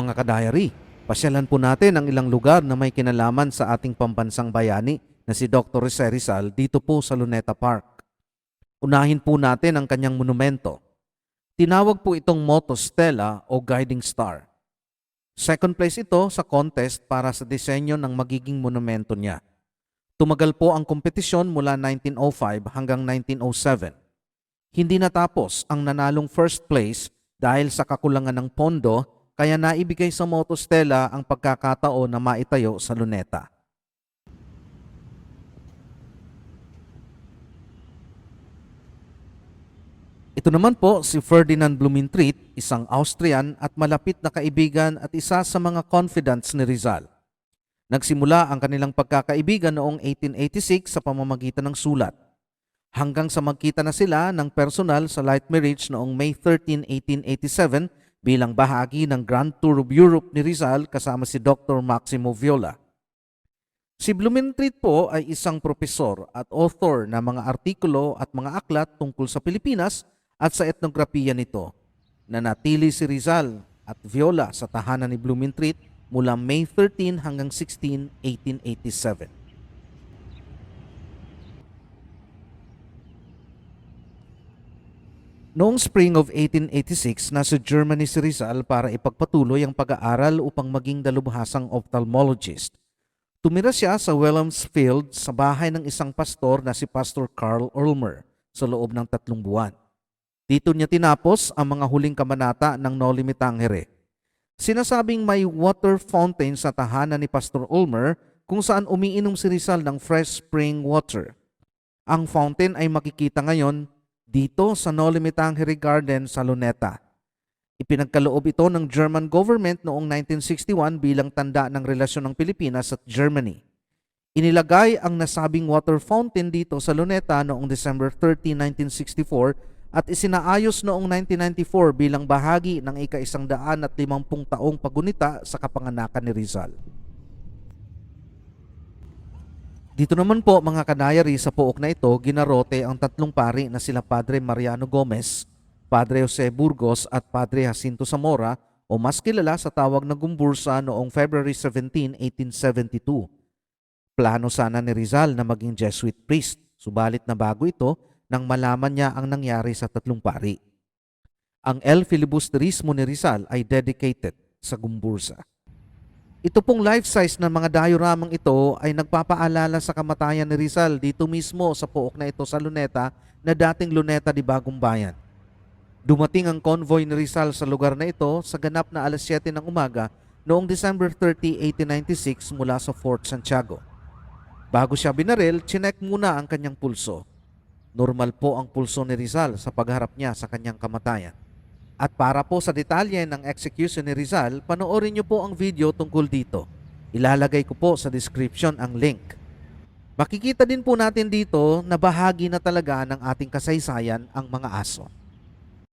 mga ka-diary. Pasyalan po natin ang ilang lugar na may kinalaman sa ating pambansang bayani na si Dr. Jose Rizal dito po sa Luneta Park. Unahin po natin ang kanyang monumento. Tinawag po itong Motto Stella o Guiding Star. Second place ito sa contest para sa disenyo ng magiging monumento niya. Tumagal po ang kompetisyon mula 1905 hanggang 1907. Hindi natapos ang nanalong first place dahil sa kakulangan ng pondo, kaya naibigay sa Motto Stella ang pagkakataon na maitayo sa Luneta. Ito naman po si Ferdinand Blumentritt, isang Austrian at malapit na kaibigan at isa sa mga confidants ni Rizal. Nagsimula ang kanilang pagkakaibigan noong 1886 sa pamamagitan ng sulat. Hanggang sa magkita na sila ng personal sa Light Marriage noong May 13, 1887 bilang bahagi ng Grand Tour of Europe ni Rizal kasama si Dr. Maximo Viola. Si Blumentritt po ay isang propesor at author ng mga artikulo at mga aklat tungkol sa Pilipinas at sa etnografiya nito. Nanatili si Rizal at Viola sa tahanan ni Blumentritt mula May 13 hanggang 16, 1887. Noong spring of 1886, nasa Germany si Rizal para ipagpatuloy ang pag-aaral upang maging dalubhasang ophthalmologist. Tumira siya sa Wilhelmsfield sa bahay ng isang pastor na si Pastor Karl Ulmer sa loob ng 3 buwan. Dito niya tinapos ang mga huling kabanata ng Noli Me Tangere. Sinasabing may water fountain sa tahanan ni Pastor Ulmer kung saan umiinom si Rizal ng fresh spring water. Ang fountain ay makikita ngayon dito sa Noli Me Tangere Garden sa Luneta. Ipinagkaloob ito ng German government noong 1961 bilang tanda ng relasyon ng Pilipinas at Germany. Inilagay ang nasabing water fountain dito sa Luneta noong December 30, 1964 at isinaayos noong 1994 bilang bahagi ng ika-150 taong pagunita sa kapanganakan ni Rizal. Dito naman po mga kanayari sa pook na ito, ginarote ang 3 pari na sila Padre Mariano Gomez, Padre Jose Burgos at Padre Jacinto Zamora o mas kilala sa tawag na Gumbursa noong February 17, 1872. Plano sana ni Rizal na maging Jesuit priest, subalit na bago ito nang malaman niya ang nangyari sa 3 pari. Ang El Filibusterismo ni Rizal ay dedicated sa Gumbursa. Ito pong life-size na mga dioramang ito ay nagpapaalala sa kamatayan ni Rizal dito mismo sa pook na ito sa Luneta na dating Luneta de Bagong Bayan. Dumating ang convoy ni Rizal sa lugar na ito sa ganap na alas 7 ng umaga noong December 30, 1896 mula sa Fort Santiago. Bago siya binaril, chinek muna ang kanyang pulso. Normal po ang pulso ni Rizal sa pagharap niya sa kanyang kamatayan. At para po sa detalye ng execution ni Rizal, panoorin niyo po ang video tungkol dito. Ilalagay ko po sa description ang link. Makikita din po natin dito na bahagi na talaga ng ating kasaysayan ang mga aso.